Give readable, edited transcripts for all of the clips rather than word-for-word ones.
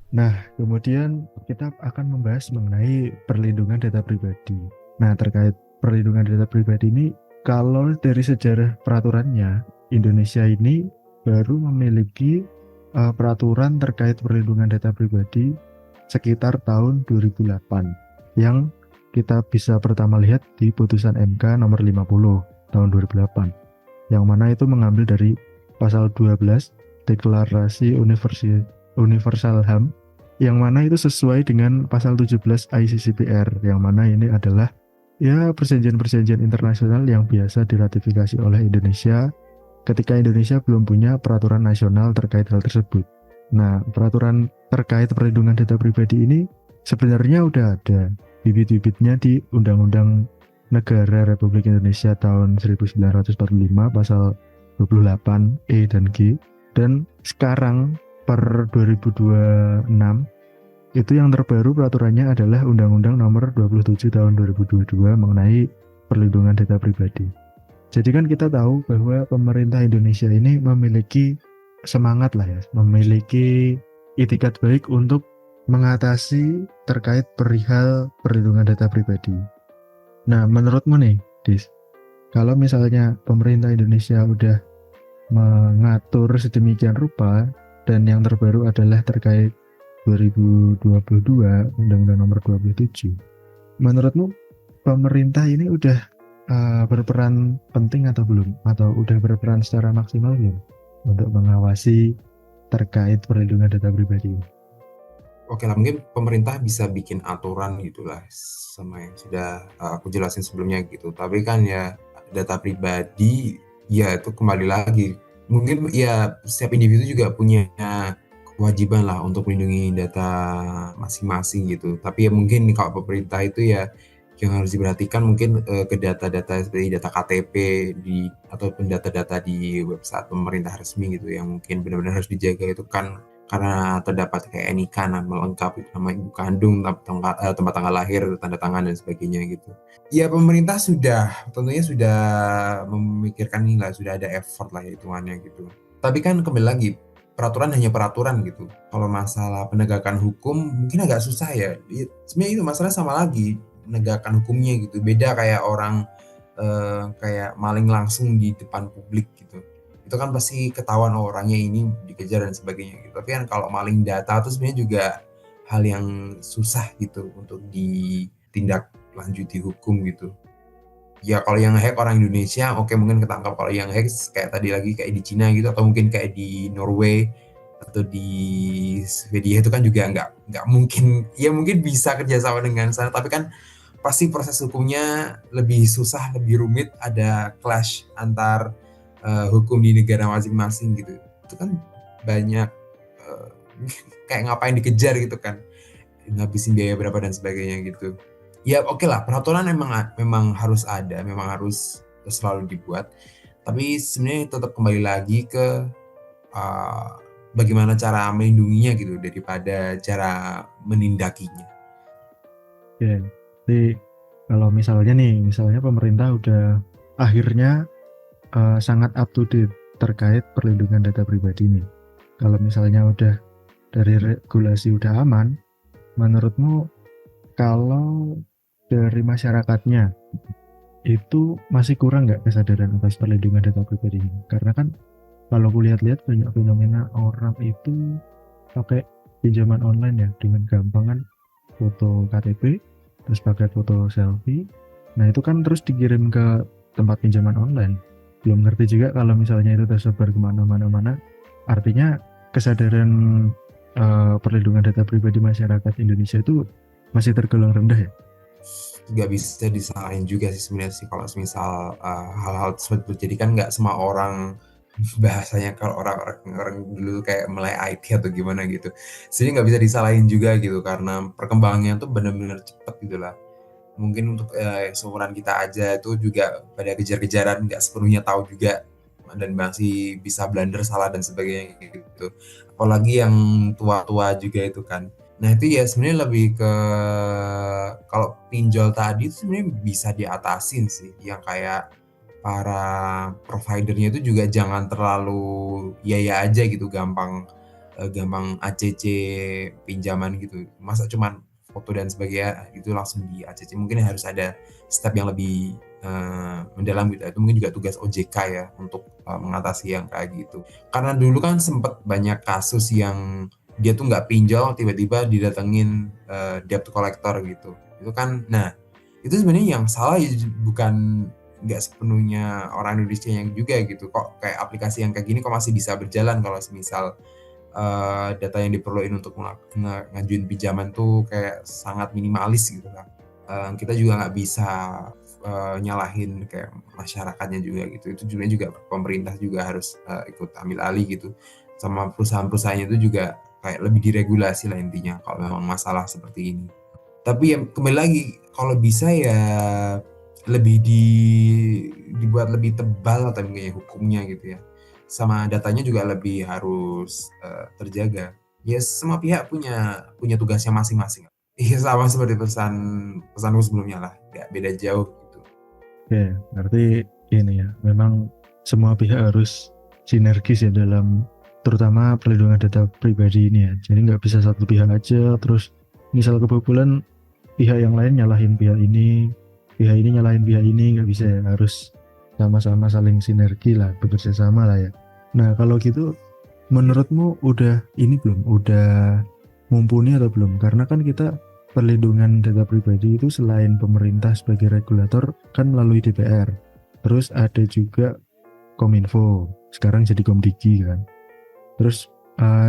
Nah, kemudian kita akan membahas mengenai perlindungan data pribadi. Nah, terkait perlindungan data pribadi ini, kalau dari sejarah peraturannya, Indonesia ini baru memiliki peraturan terkait perlindungan data pribadi sekitar tahun 2008 yang kita bisa pertama lihat di putusan MK nomor 50 tahun 2008 yang mana itu mengambil dari pasal 12 Deklarasi Universal HAM yang mana itu sesuai dengan pasal 17 ICCPR yang mana ini adalah ya perjanjian-perjanjian internasional yang biasa diratifikasi oleh Indonesia ketika Indonesia belum punya peraturan nasional terkait hal tersebut. Nah, peraturan terkait perlindungan data pribadi ini sebenarnya udah ada bibit-bibitnya di Undang-Undang Negara Republik Indonesia tahun 1945 pasal 28 E dan G, dan sekarang per 2026 itu yang terbaru peraturannya adalah Undang-Undang Nomor 27 Tahun 2022 mengenai perlindungan data pribadi. Jadi kan kita tahu bahwa pemerintah Indonesia ini memiliki semangat lah ya, memiliki itikat baik untuk mengatasi terkait perihal perlindungan data pribadi. Nah, menurutmu nih, Dis, kalau misalnya pemerintah Indonesia udah mengatur sedemikian rupa dan yang terbaru adalah terkait 2022 Undang-Undang Nomor 27, menurutmu pemerintah ini udah berperan penting atau belum? Atau udah berperan secara maksimal belum untuk mengawasi terkait perlindungan data pribadi? Oke lah, mungkin pemerintah bisa bikin aturan gitulah sama yang sudah aku jelasin sebelumnya gitu. Tapi kan ya data pribadi ya itu kembali lagi. Mungkin ya setiap individu juga punya kewajiban lah untuk melindungi data masing-masing gitu. Tapi ya mungkin kalau pemerintah itu ya yang harus diperhatikan mungkin ke data-data seperti data KTP ataupun data-data di website pemerintah resmi gitu yang mungkin benar-benar harus dijaga itu kan karena terdapat kayak NIK nama lengkap itu nama ibu kandung, tempat tanggal lahir, tanda tangan dan sebagainya gitu. Ya pemerintah tentunya sudah memikirkan inilah, sudah ada effort lah ya hitungannya gitu. Tapi kan kembali lagi, peraturan hanya peraturan gitu. Kalau masalah penegakan hukum mungkin agak susah ya. Sebenarnya itu masalah sama lagi, penegakan hukumnya gitu. Beda kayak orang kayak maling langsung di depan publik gitu. Itu kan pasti ketahuan orangnya ini dikejar dan sebagainya gitu. Tapi kan kalau maling data itu sebenarnya juga hal yang susah gitu untuk ditindak lanjuti hukum gitu. Ya kalau yang hack orang Indonesia oke mungkin ketangkap, kalau yang hack kayak tadi lagi kayak di Cina gitu atau mungkin kayak di Norway atau di Swedia itu kan juga nggak mungkin, ya mungkin bisa kerjasama dengan sana tapi kan pasti proses hukumnya lebih susah, lebih rumit, ada clash antar hukum di negara masing-masing gitu. Itu kan banyak kayak ngapain dikejar gitu kan, ngabisin biaya berapa dan sebagainya gitu. Ya oke lah, peraturan memang harus ada, memang harus selalu dibuat. Tapi sebenarnya tetap kembali lagi ke uh, bagaimana cara melindunginya gitu daripada cara menindakinya. Ya, jadi kalau misalnya pemerintah udah akhirnya sangat up to date terkait perlindungan data pribadi ini. Kalau misalnya udah dari regulasi udah aman, menurutmu kalau dari masyarakatnya itu masih kurang nggak kesadaran atas perlindungan data pribadi ini? Karena kan kalau kulihat-lihat banyak fenomena orang itu pakai pinjaman online ya dengan gampang kan, foto KTP terus pakai foto selfie. Nah itu kan terus dikirim ke tempat pinjaman online. Belum ngerti juga kalau misalnya itu tersebar kemana-mana. Artinya kesadaran perlindungan data pribadi masyarakat Indonesia itu masih tergolong rendah ya. Nggak bisa disalahin juga sih sebenarnya sih kalau misal hal-hal tersebut terjadi kan nggak semua orang bahasanya kalau orang dulu kayak mulai IT atau gimana gitu. Jadi nggak bisa disalahin juga gitu karena perkembangannya tuh benar-benar cepet gitu lah. Mungkin untuk seumuran kita aja itu juga pada kejar-kejaran nggak sepenuhnya tahu juga dan masih bisa blunder salah dan sebagainya gitu. Apalagi yang tua-tua juga itu kan. Nah itu ya sebenarnya lebih ke kalau pinjol tadi itu sebenarnya bisa diatasin sih, yang kayak para providernya itu juga jangan terlalu ya aja gitu gampang gampang ACC pinjaman gitu. Masa cuman foto dan sebagainya itu langsung di ACC, mungkin harus ada step yang lebih mendalam gitu. Itu mungkin juga tugas OJK ya untuk mengatasi yang kayak gitu. Karena dulu kan sempet banyak kasus yang dia tuh nggak pinjol, tiba-tiba didatengin debt collector gitu. Itu kan, nah itu sebenarnya yang salah ya bukan nggak sepenuhnya orang Indonesia yang juga gitu. Kok kayak aplikasi yang kayak gini kok masih bisa berjalan kalau semisal data yang diperluin untuk ngajuin pinjaman tuh kayak sangat minimalis gitu kan. Kita juga nggak bisa nyalahin kayak masyarakatnya juga gitu. Itu juga pemerintah juga harus ikut ambil alih gitu. Sama perusahaan-perusahaannya itu juga kayak lebih diregulasi lah intinya kalau memang masalah seperti ini. Tapi ya kembali lagi, kalau bisa ya lebih dibuat lebih tebal atau mungkin hukumnya gitu ya. Sama datanya juga lebih harus terjaga. Ya semua pihak punya tugasnya masing-masing. Iya sama seperti pesanku sebelumnya lah, nggak beda jauh gitu. Oke, berarti ini ya, memang semua pihak harus sinergis ya dalam terutama perlindungan data pribadi ini ya. Jadi nggak bisa satu pihak aja, terus misal kebobolan pihak yang lain nyalahin pihak ini nyalahin pihak ini, nggak bisa ya. Harus sama-sama saling sinergi lah, bekerja sama lah ya. Nah kalau gitu, menurutmu udah ini belum? Udah mumpuni atau belum? Karena kan kita perlindungan data pribadi itu selain pemerintah sebagai regulator kan melalui DPR, terus ada juga Kominfo, sekarang jadi Komdigi kan. Terus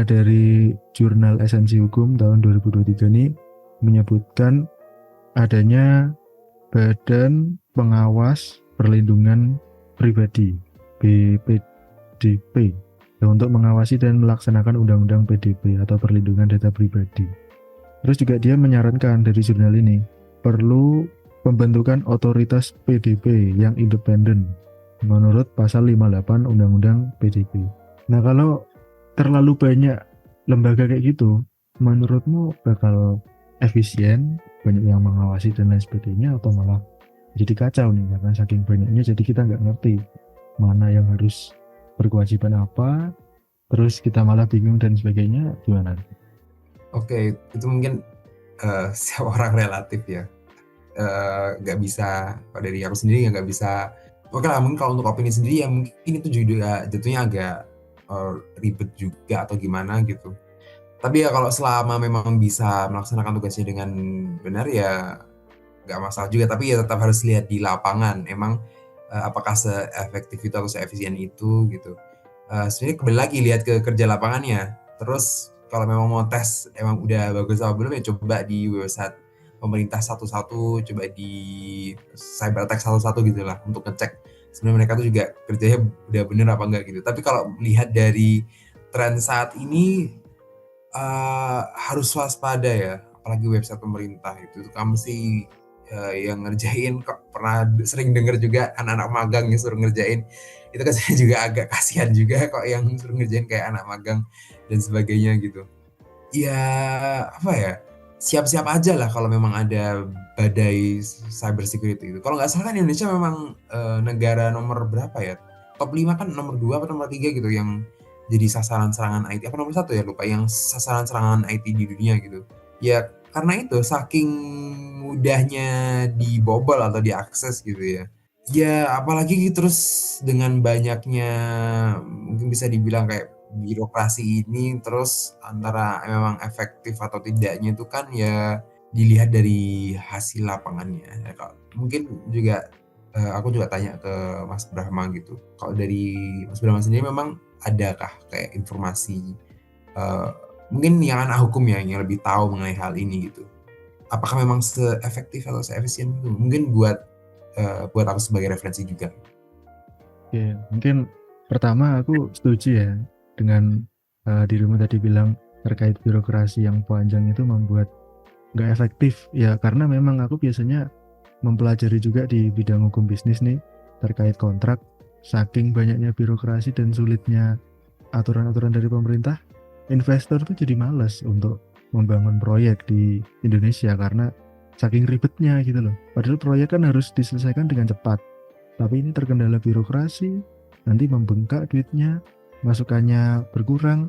dari jurnal Esensi Hukum tahun 2023 ini menyebutkan adanya Badan Pengawas Perlindungan Pribadi BPDP untuk mengawasi dan melaksanakan Undang-Undang PDP atau Perlindungan Data Pribadi. Terus juga dia menyarankan dari jurnal ini perlu pembentukan otoritas PDP yang independen menurut pasal 58 Undang-Undang PDP. Nah kalau terlalu banyak lembaga kayak gitu, menurutmu bakal efisien, banyak yang mengawasi dan lain sebagainya, atau malah jadi kacau nih karena saking banyaknya jadi kita nggak ngerti mana yang harus berkewajiban apa, terus kita malah bingung dan sebagainya, gimana? Oke, itu mungkin setiap orang relatif ya. Nggak bisa, kalau dari aku sendiri nggak bisa. Oke lah, mungkin kalau untuk opini sendiri ya mungkin itu juga jatuhnya agak ribet juga atau gimana gitu. Tapi ya kalau selama memang bisa melaksanakan tugasnya dengan benar ya nggak masalah juga. Tapi ya tetap harus lihat di lapangan, emang apakah se-efektif itu atau se-efisien itu gitu. Sebenarnya kembali lagi lihat ke kerja lapangannya. Terus kalau memang mau tes emang udah bagus apa belum ya coba di website pemerintah satu-satu, coba di cybertech satu-satu gitu lah untuk ngecek sebenarnya mereka tuh juga kerjanya udah bener apa enggak gitu. Tapi kalau melihat dari tren saat ini harus waspada ya, apalagi website pemerintah itu kamu sih yang ngerjain pernah sering denger juga anak-anak magang yang suruh ngerjain, itu kan saya juga agak kasihan juga kok yang suruh ngerjain kayak anak magang dan sebagainya gitu. Ya apa ya, siap-siap aja lah kalau memang ada badai cyber security itu. Kalau nggak salah kan Indonesia memang negara nomor berapa ya? Top 5 kan nomor 2 atau nomor 3 gitu yang jadi sasaran serangan IT. Apa nomor 1 ya? Lupa, yang sasaran serangan IT di dunia gitu. Ya karena itu saking mudahnya dibobol atau diakses gitu ya. Ya apalagi terus dengan banyaknya mungkin bisa dibilang kayak birokrasi ini, terus antara memang efektif atau tidaknya itu kan ya dilihat dari hasil lapangannya. Ya, mungkin juga aku juga tanya ke Mas Brahma gitu. Kalau dari Mas Brahma sendiri memang adakah kayak informasi mungkin yang anak hukum ya yang lebih tahu mengenai hal ini gitu. Apakah memang se-efektif atau se-efisien itu? Mungkin buat aku sebagai referensi juga. Oke, mungkin pertama aku setuju ya dengan dirimu tadi bilang terkait birokrasi yang panjang itu membuat nggak efektif ya, karena memang aku biasanya mempelajari juga di bidang hukum bisnis nih terkait kontrak. Saking banyaknya birokrasi dan sulitnya aturan-aturan dari pemerintah, investor tuh jadi malas untuk membangun proyek di Indonesia karena saking ribetnya gitu loh. Padahal proyek kan harus diselesaikan dengan cepat, tapi ini terkendala birokrasi, nanti membengkak duitnya, masukannya berkurang,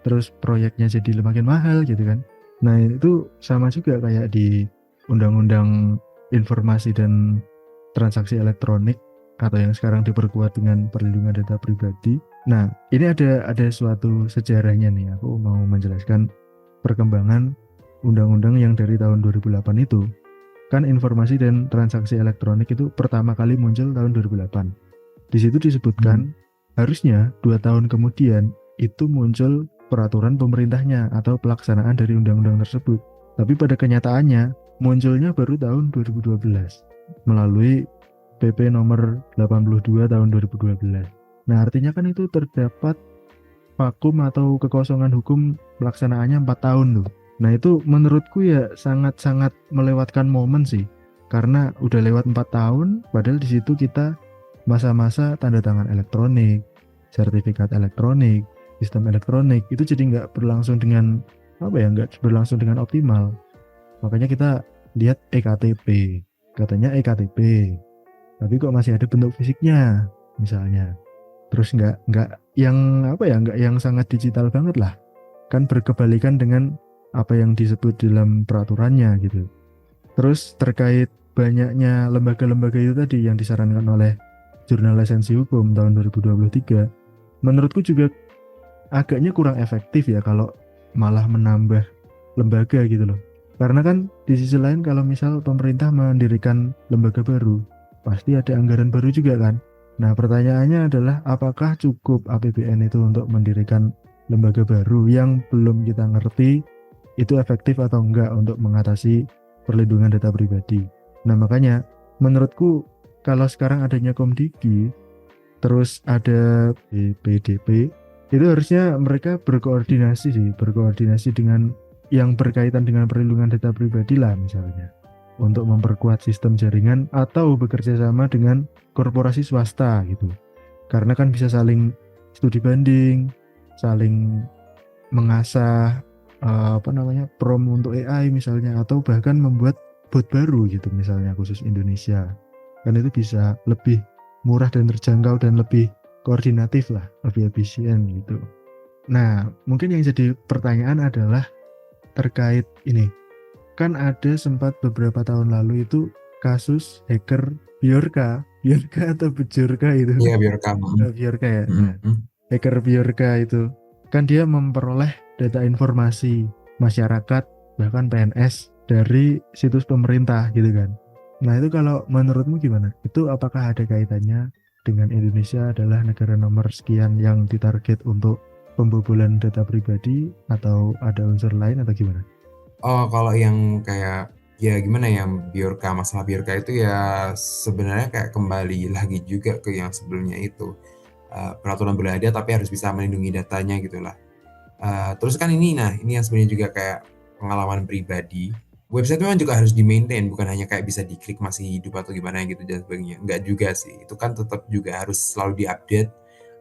terus proyeknya jadi makin mahal gitu kan. Nah itu sama juga kayak di Undang-Undang Informasi dan Transaksi Elektronik atau yang sekarang diperkuat dengan perlindungan data pribadi. Nah ini ada suatu sejarahnya nih, aku mau menjelaskan perkembangan undang-undang yang dari tahun 2008 itu. Kan informasi dan transaksi elektronik itu pertama kali muncul tahun 2008. Di situ disebutkan harusnya 2 tahun kemudian itu muncul peraturan pemerintahnya atau pelaksanaan dari undang-undang tersebut. Tapi pada kenyataannya munculnya baru tahun 2012 melalui PP nomor 82 tahun 2012. Nah artinya kan itu terdapat vakum atau kekosongan hukum pelaksanaannya 4 tahun tuh. Nah itu menurutku ya sangat-sangat melewatkan momen sih. Karena udah lewat 4 tahun, padahal di situ kita masa-masa tanda tangan elektronik, sertifikat elektronik, sistem elektronik, itu jadi nggak berlangsung dengan, nggak berlangsung dengan optimal. Makanya kita lihat EKTP, katanya EKTP, tapi kok masih ada bentuk fisiknya, misalnya. Terus nggak yang sangat digital banget lah, kan berkebalikan dengan apa yang disebut dalam peraturannya gitu. Terus terkait banyaknya lembaga-lembaga itu tadi yang disarankan oleh Jurnal Esensi Hukum tahun 2023, menurutku juga agaknya kurang efektif ya kalau malah menambah lembaga gitu loh. Karena kan di sisi lain kalau misal pemerintah mendirikan lembaga baru, pasti ada anggaran baru juga kan. Nah pertanyaannya adalah apakah cukup APBN itu untuk mendirikan lembaga baru yang belum kita ngerti itu efektif atau enggak untuk mengatasi perlindungan data pribadi. Nah makanya menurutku kalau sekarang adanya Komdigi, terus ada BPDP, itu harusnya mereka berkoordinasi dengan yang berkaitan dengan perlindungan data pribadi lah misalnya, untuk memperkuat sistem jaringan atau bekerja sama dengan korporasi swasta gitu. Karena kan bisa saling studi banding, saling mengasah prom untuk AI misalnya, atau bahkan membuat bot baru gitu misalnya khusus Indonesia. Kan itu bisa lebih murah dan terjangkau dan lebih koordinatif lah, lebih efisien gitu. Nah, mungkin yang jadi pertanyaan adalah terkait ini. Kan ada sempat beberapa tahun lalu itu kasus hacker Bjorka atau Bjorka itu. Iya, biar kamu. Bjorka ya. Nah, hacker Bjorka itu kan dia memperoleh data informasi masyarakat bahkan PNS dari situs pemerintah gitu kan. Nah itu kalau menurutmu gimana? Itu apakah ada kaitannya dengan Indonesia adalah negara nomor sekian yang ditarget untuk pembobolan data pribadi, atau ada unsur lain atau gimana? Oh, kalau yang kayak ya gimana ya, masalah Biorka itu ya sebenarnya kayak kembali lagi juga ke yang sebelumnya itu. Peraturan berada tapi harus bisa melindungi datanya gitulah. Terus kan ini yang sebenarnya juga kayak pengalaman pribadi. Website memang juga harus di-maintain, bukan hanya kayak bisa diklik masih hidup atau gimana gitu dan sebagainya. Enggak juga sih. Itu kan tetap juga harus selalu di-update.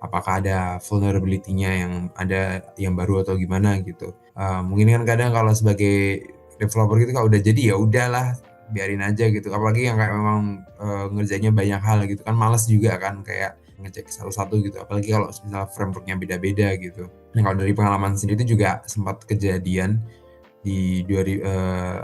Apakah ada vulnerability-nya yang ada yang baru atau gimana gitu. Mungkin kan kadang kalau sebagai developer gitu kalau udah jadi ya udahlah biarin aja gitu. Apalagi yang kayak memang ngerjainnya banyak hal gitu kan, malas juga kan kayak ngecek satu-satu gitu. Apalagi kalau misalnya framework-nya beda-beda gitu. Nah kalau dari pengalaman sendiri itu juga sempat kejadian di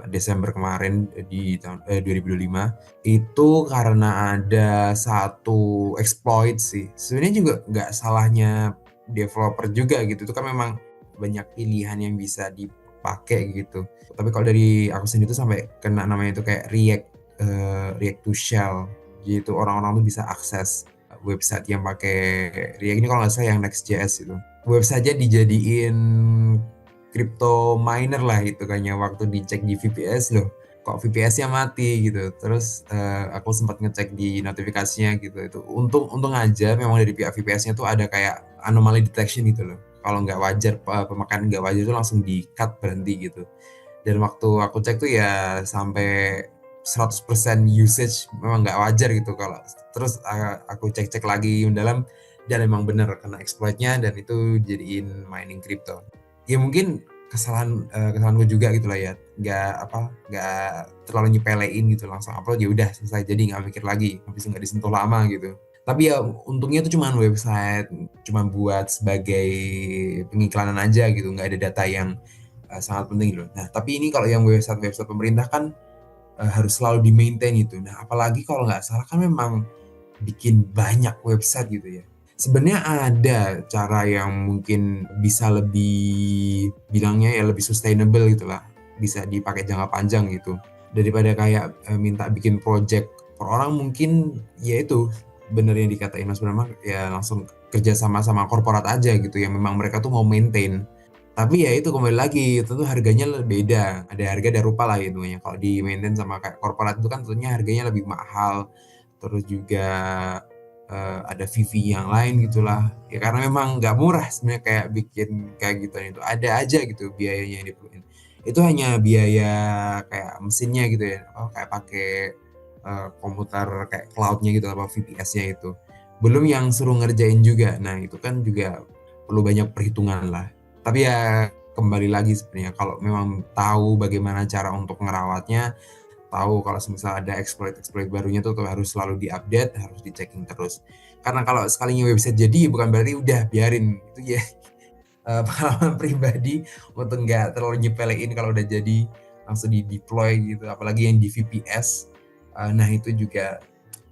Desember kemarin di tahun 2025 itu karena ada satu exploit sih. Sebenarnya juga nggak salahnya developer juga gitu. Itu kan memang banyak pilihan yang bisa dipakai gitu. Tapi kalau dari aku sendiri tuh sampai kena namanya itu kayak React to Shell gitu. Orang-orang tuh bisa akses website yang pakai React ini, kalau nggak salah yang Next.js itu. Website-nya dijadiin crypto miner lah itu kayaknya, waktu dicek di VPS loh kok VPS-nya mati gitu. Terus aku sempat ngecek di notifikasinya gitu, itu untung aja memang dari pihak VPS-nya tuh ada kayak anomaly detection gitu loh. Kalau nggak wajar, pemakaian nggak wajar itu langsung di cut, berhenti gitu. Dan waktu aku cek tuh ya sampai 100% usage memang nggak wajar gitu. Kalau terus aku cek lagi mendalam dan memang bener kena exploitnya, dan itu jadiin mining crypto. Ya mungkin kesalahanku juga gitu lah ya, nggak terlalu nyepelein gitu, langsung upload ya udah selesai, jadi nggak mikir lagi, habis nggak disentuh lama gitu. Tapi ya untungnya itu cuman website, cuman buat sebagai pengiklanan aja gitu, nggak ada data yang sangat penting loh. Nah, tapi ini kalau yang website-website pemerintah kan harus selalu di-maintain itu. Nah, apalagi kalau nggak salah kan memang bikin banyak website gitu ya. Sebenarnya ada cara yang mungkin bisa lebih bilangnya ya lebih sustainable gitulah, bisa dipakai jangka panjang gitu. Daripada kayak minta bikin project per orang mungkin ya itu bener yang dikatain Mas Bram ya langsung kerja sama korporat aja gitu yang memang mereka tuh mau maintain. Tapi ya itu kembali lagi tentu harganya beda, ada harga ada rupa lah gitu ya. Kalau di maintain sama kayak korporat itu kan tentunya harganya lebih mahal, terus juga ada fee yang lain gitulah. Ya karena memang nggak murah sebenarnya kayak bikin kayak gituan itu. Ada aja gitu biayanya yang diperluin. Itu hanya biaya kayak mesinnya gitu ya. Oh kayak pakai komputer kayak cloud-nya gitu apa VPS-nya itu. Belum yang suruh ngerjain juga. Nah, itu kan juga perlu banyak perhitungan lah. Tapi ya kembali lagi sebenarnya kalau memang tahu bagaimana cara untuk ngerawatnya, tahu kalau semisal ada exploit barunya tuh harus selalu diupdate, harus dicek terus. Karena kalau sekalinya website jadi bukan berarti udah biarin itu ya pengalaman pribadi untuk nggak terlalu nyepelein kalau udah jadi langsung di deploy gitu, apalagi yang di VPS. Nah itu juga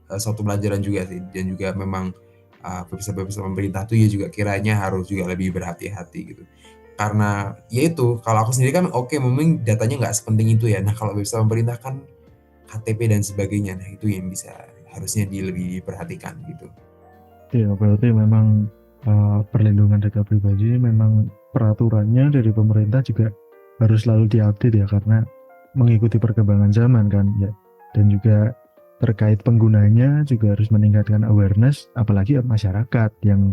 suatu pelajaran juga sih dan juga memang website-website pemerintah tuh ya juga kiranya harus juga lebih berhati-hati gitu. Karena ya itu kalau aku sendiri kan oke memang datanya nggak sepenting itu ya. Nah kalau website pemerintah kan KTP dan sebagainya. Nah, itu yang bisa harusnya lebih diperhatikan gitu. Ya, berarti memang perlindungan data pribadi memang peraturannya dari pemerintah juga harus selalu diupdate ya karena mengikuti perkembangan zaman kan ya. Dan juga terkait penggunanya juga harus meningkatkan awareness apalagi masyarakat yang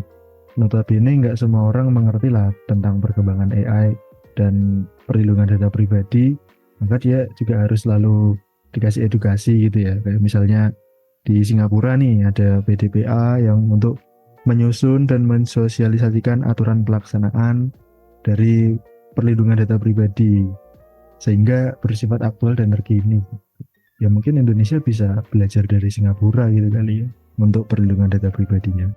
notabene nggak semua orang mengerti lah tentang perkembangan AI dan perlindungan data pribadi, maka dia juga harus selalu dikasih edukasi gitu ya. Kayak misalnya di Singapura nih ada PDPA yang untuk menyusun dan mensosialisasikan aturan pelaksanaan dari perlindungan data pribadi sehingga bersifat aktual dan terkini. Ya mungkin Indonesia bisa belajar dari Singapura gitu kali ya untuk perlindungan data pribadinya.